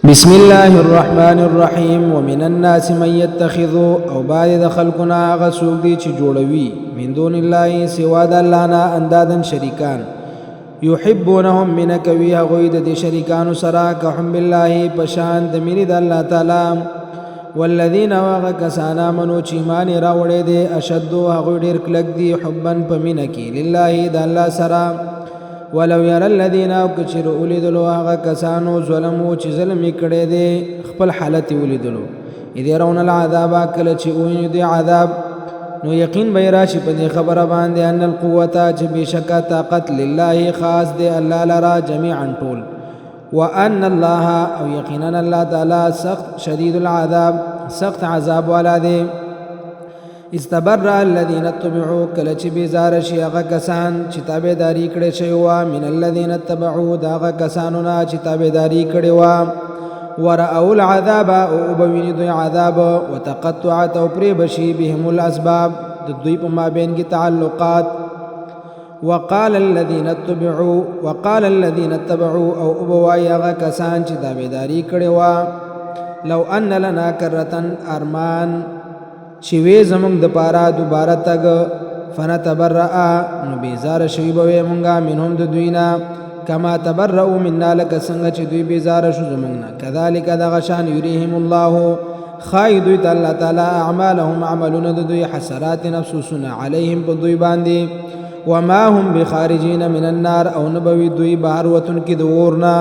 بسم الله الرحمن الرحيم ومن الناس من يتخذ او بعد خلقنا غسوق دي چې جوړوي من دون الله سوا د الله نه اندادن شریکان يحبونهم من کوي هغوی د شریکانو سره كحب الله پشان د مینې د الله تعالی والذین وغکسان امنوا چې ایمان راوړې دي اشد هغوی ډیر کلک دي حبا پمینه کې لله د الله سره ولو يرى الذين كفروا ولذلوا هغه کسانو ظلمو چې ظلم کړي دي خپل حالت ولذلو اذ يرون العذاب کله چې ویني دي عذاب نو یقین به راشي په خبره باندې ان القوه چې بشکا طاقت لله خاص دي الله لرا جميعا طول وان الله او یقینا الله تعالی سخت شدید العذاب سخت عذاب والا دي استبرأ الذين اتبعوا کله چې بیزار شي هغه کسان چې تابعداري کړي شوی و من الذين اتبعوا دا هغه کسانو نه چې تابعداري کړي و ورأوا العذاب او بویني دوی عذاب وتقطعت او پرې بشي بهم الاسباب د دوی په مابین کې تعلقات وقال الذين اتبعوا او ابوای هغه کسان چې تابعداري کړي و لو ان لنا کرتن ارمان چې وې زمونږ د پاره دوباره تګ فنتبرأ نو بیزار شوی به مونږه منهم د دوینا کما تبرؤ منا لك څنګه چې دوی بیزار شو زمونږ نه کذالک دغه شان یریهم الله خایدو الله تعالی اعمالهم عملون د دوی حسرات نفسنا علیهم په دوی باندې وما هم بخارجین من النار او نبوی دوی بهر وتن کې د ورنا